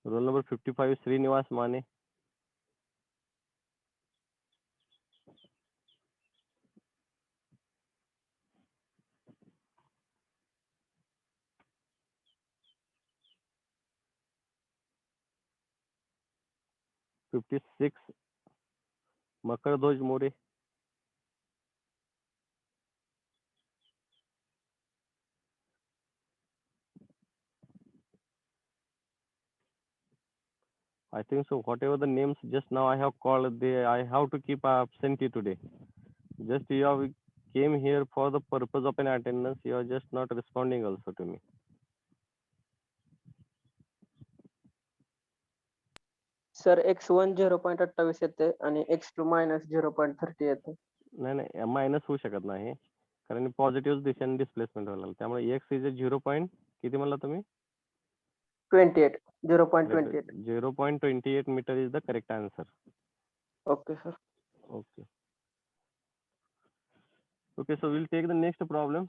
Roll number 55 Shrinivas Mane. Roll 56 Makardhwaj More. I think so. Whatever the names just now I have called, I have to keep absentee today. Just you have came here for the purpose of an attendance. You are just not responding also to me. Sir x1 0.28 येते आणि x2 -0.30 येते. नाही minus होऊ शकत नाही, कारण positive दिशेने displacement व्हायला लागलं. त्यामुळे एक्स इज 0. किती म्हणला तुम्ही? 28 0.28. 0.28 metre is the correct answer. Okay sir. Okay. Okay, so we'll take the next problem.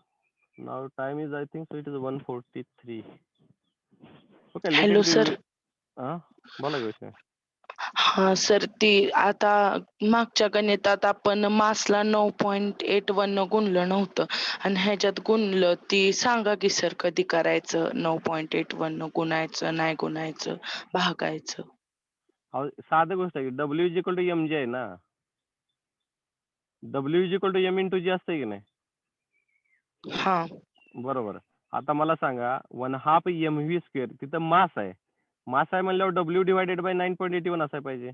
Now time is, I think so, it is 1:43. Okay, let hello it be. Sir. बोला गोष्ट. हा sir, ती आता मागच्या गणितात आपण मासला 9.81 गुणलं नव्हतं आणि ह्याच्यात गुणलं. ती सांगा की सर कधी करायचं? 9.81 गुणायचं, नाही गुणायचं, भागायचं. साधं गोष्ट आहे. W is equal to M G आहे ना. W is equal to M into G असते की नाही? हा. बरोबर. आता मला सांगा, 1/2 mv स्क्वेअर तिथं मास आहे. मास आहे म्हणल्यावर W डिवायडेड बाय 9.81 असायला पाहिजे.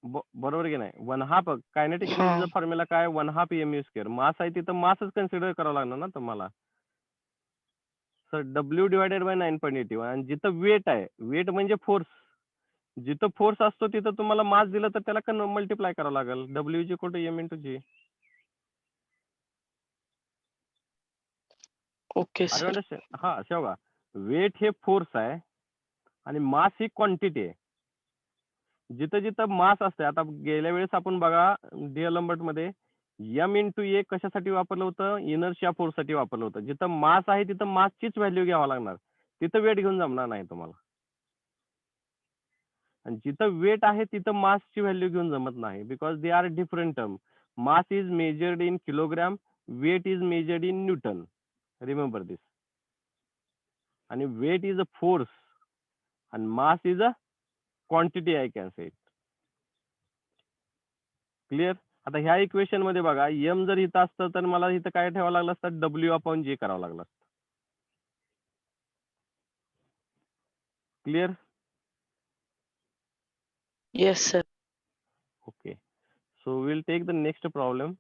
बरोबर की नाही? 1/2 कायनेटिक एनर्जीचा फॉर्म्युला काय? 1/2 mv स्क्वेअर. मास आहे तिथं मासच कन्सिडर करावं लागणार ना तुम्हाला. Sir W divided by 9.81. आणि जिथं वेट आहे, वेट म्हणजे फोर्स, जिथं फोर्स असतो तिथं तुम्हाला मास दिलं तर त्याला मल्टिप्लाय करावं लागेल. W is equal to M into G. Okay are you sir. Understand? हा, शेवगा. वेट हे फोर्स आहे आणि मास ही क्वांटिटी आहे. जिथं जिथं मास असते, आता गेल्या वेळेस आपण बघा डीएल लंबर्ट मध्ये एम इंटू ए कशासाठी वापरलं होतं? इनर्शिया फोर्स साठी वापरलं होतं. जिथं मास आहे तिथं मासचीच व्हॅल्यू घ्यावा लागणार, तिथं वेट घेऊन जमणार नाही तुम्हाला. आणि जिथं वेट आहे तिथं मासची व्हॅल्यू घेऊन जमत नाही, because they are different term. Mass is measured in kilogram, weight is measured in newton. Remember this. आणि weight is a force and mass is a quantity, I can say it. Clear? आता ह्या equation मध्ये बघा, m जर इथं असतं तर मला इथं काय ठेवावं लागलं असतं? W/G करावं लागलं असतं. Clear? Yes sir. Okay, so we'll take the next problem.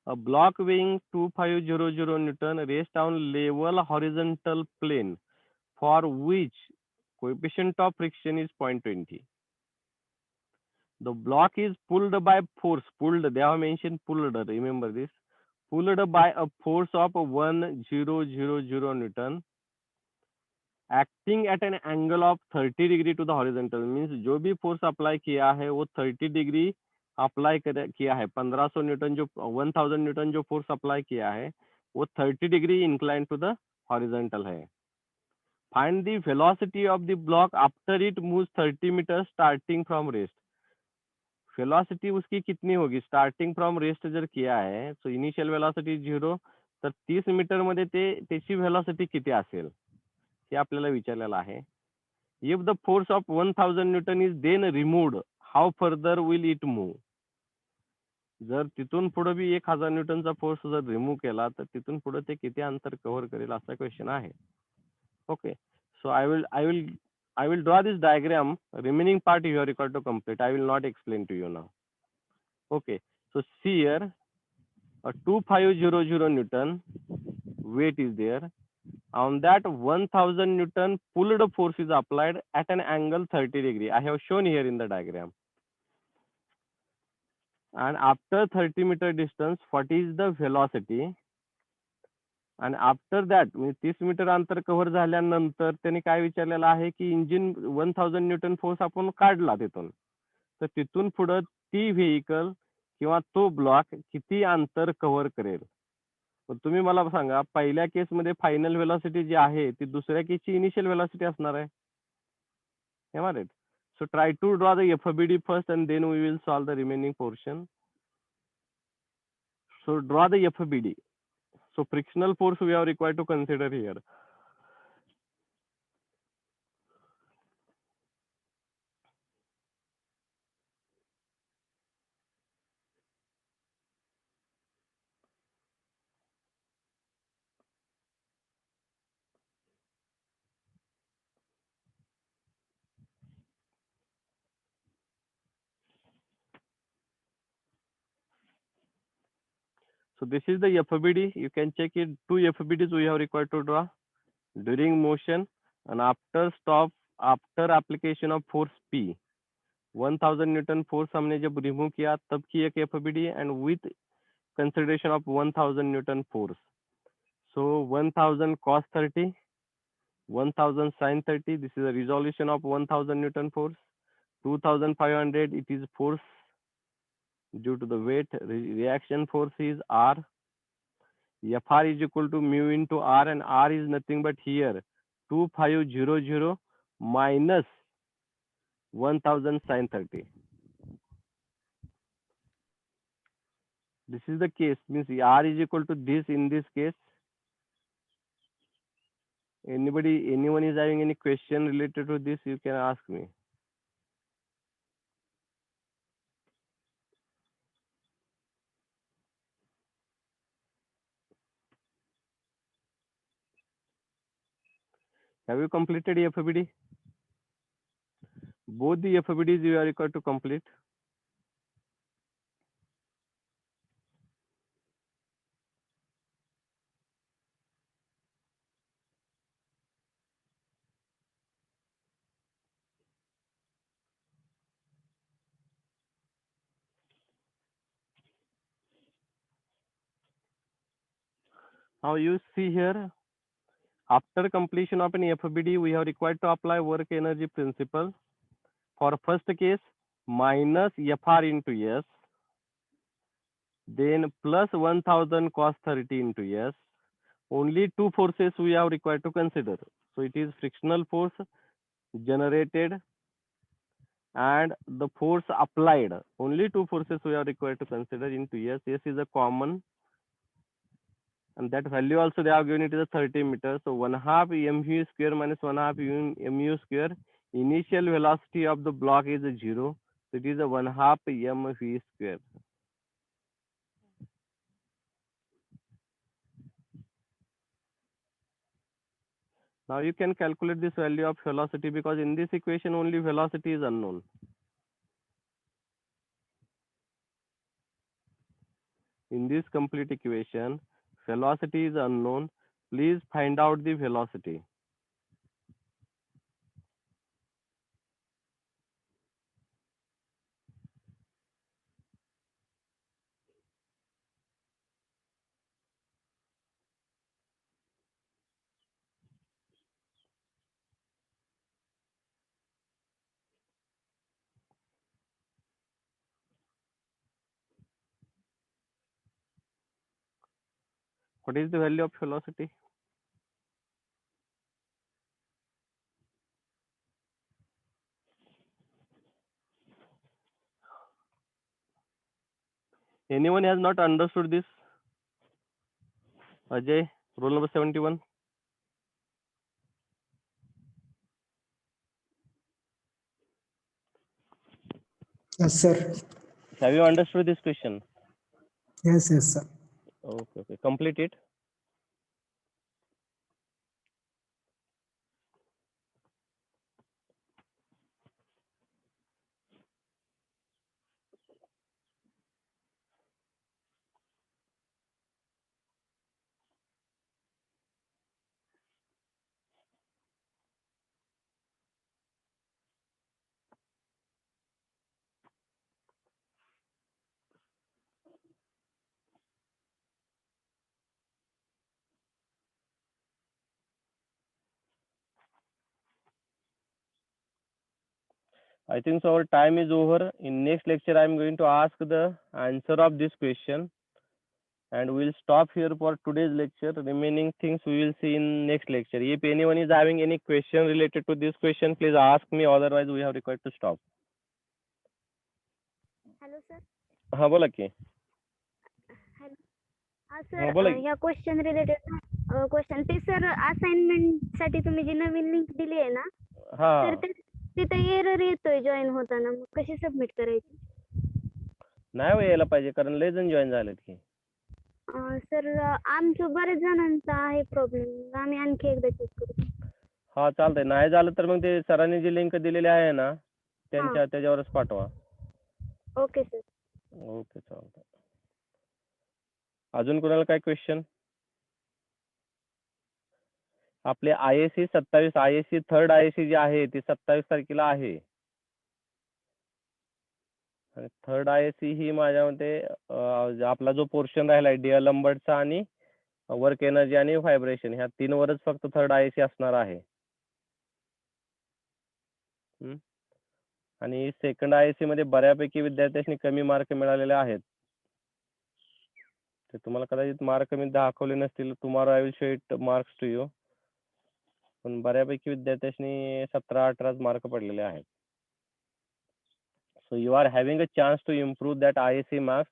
A block weighing 2500 Newton rests on level horizontal plane for which coefficient of friction is 0.20. The block is pulled by force. Pulled, they have mentioned pulled. Remember this. Pulled by a force of 1000 Newton, acting at an angle of 30 degree to the horizontal. Means जो भी force apply किया है वो 30 degree apply किया है. 1500 Newton जो 1000 Newton जो force apply किया है वो 30 degree incline to the horizontal है. Find the velocity of the block after it moves 30 metre starting from rest. Velocity उसकी कितनी होगी? स्टार्टिंग फ्रॉम रेस्ट जर किया है सो इनिशियल वेलोसिटी 0, तर 30 मीटर मध्ये त्याची वेलोसिटी किती असेल हे आपल्याला विचारलेलं आहे. If the force of 1000 newton is then removed, how further will it move? जर तिथून पुढे बी 1000 न्यूटनचा फोर्स जर रिमूव्ह केला तर तिथून पुढे ते किती अंतर कव्हर करेल असा क्वेश्चन आहे. Okay, So I will draw this diagram. Remaining part you are required to complete. I will not explain to you now. Okay. So see here, a 2500 Newton weight is there. On that 1000 Newton pulled force is applied at an angle 30 degree. I have shown here in the diagram. And after 30 meter distance, what is the velocity? आणि after that म्हणजे 30 metre अंतर cover झाल्यानंतर त्यांनी काय विचारलेलं आहे की engine 1000 Newton force आपण काढला तिथून, तर तिथून पुढे ती व्हेकल किंवा तो ब्लॉक किती अंतर कव्हर करेल. पण तुम्ही मला सांगा, पहिल्या केसमध्ये फायनल व्हेलॉसिटी जी आहे ती दुसऱ्या केसची इनिशियल व्हेलॉसिटी असणार आहे. Right. So try to draw the FBD first and then we will solve the remaining portion. So draw the FBD. So frictional force we are required to consider here. So this is the FBD. You can check it. 2 FBDs we have required to draw during motion and after stop, after application of force P. 1000 Newton force हमने जब remove किया तब की एक FBD and with consideration of 1000 Newton force. So 1000 cos 30, 1000 sin 30. This is a resolution of 1000 Newton force. 2500 it is force due to the weight. Reaction force is R. Fr is equal to mu into R, and R is nothing but here 2500 minus 1000 sin 30. This is the case, means R is equal to this in this case. Anyone is having any question related to this, you can ask me. Have you completed FBD? Both the FBDs you are required to complete. Now you see here, after completion of an FBD, we have required to apply work energy principle. For first case, minus Fr into S, then plus 1000 cos 30 into S. Only two forces we have required to consider. So it is frictional force generated and the force applied. Only two forces we are required to consider into S. S is a common, and that value also they have given it is a 30 meters. So 1/2 mu square minus 1/2 mu square. Initial velocity of the block is 0. So it is a 1/2 mv square. Now you can calculate this value of velocity because in this equation only velocity is unknown. In this complete equation, velocity is unknown. Please find out the velocity. What is the value of velocity? Anyone has not understood this? Ajay, roll number 71. Yes, sir. Have you understood this question? Yes, sir. Okay. Complete it. I think so our time is over. In next lecture, I am going to ask the answer of this question, and we'll stop here for today's lecture. Remaining things we will see in next lecture. If anyone is having any question related to this question, please ask me. Otherwise, we have required to stop. Hello sir. हा बोला की. Hello. हा हा, sir, बोला की. ह्या question related question ते sir assignment साठी तुम्ही जी नवीन लिंक दिली आहे ना, हा तर तिथे एरर येतोय जॉईन होताना, मग कशी सबमिट करायची? नाही हो यायला पाहिजे, कारण लय जण जॉईन झालेत की. सर आमचं बरेच जणांचा आहे प्रॉब्लेम, आम्ही आणखी एकदा चेक करू. हा चालतंय. नाही झालं तर मग ते सरांनी जी लिंक दिलेली आहे ना, त्याच्यावरच पाठवा. Okay sir. ओके चालतंय. अजून कोणाला काय क्वेश्चन? आपले ISC 27 ISC थर्ड ISC जी आहे ती 27 तारखेला आहे. आणि थर्ड ISC ही माझ्या मते आपला जो पोर्शन राहिला आहे डिअर लंबर्टचा आणि वर्क एनर्जी आणि व्हायब्रेशन ह्या 3 वरच फक्त थर्ड ISC असणार आहे. आणि सेकंड ISC मध्ये बऱ्यापैकी विद्यार्थ्यांनी कमी मार्क मिळालेले आहेत. ते तुम्हाला कदाचित मार्क मी दाखवले नसतील. Tomorrow I will show it marks to you. पण बऱ्यापैकी विद्यार्थ्यांनी 17-18 मार्क पडलेले आहेत. So you are having a chance to improve that ISC marks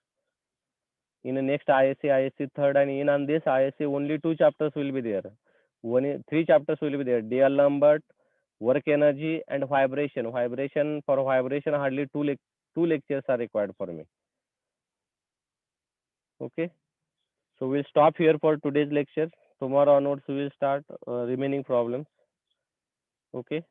in the next ISC third, and in on this ISC only 2 chapters will be there. 3 chapters will be there. DL Lambert, work energy and vibration. For vibration hardly 2 lectures are required for me. Okay. So we'll stop here for today's lecture. Tomorrow onwards we will start remaining problems. Okay.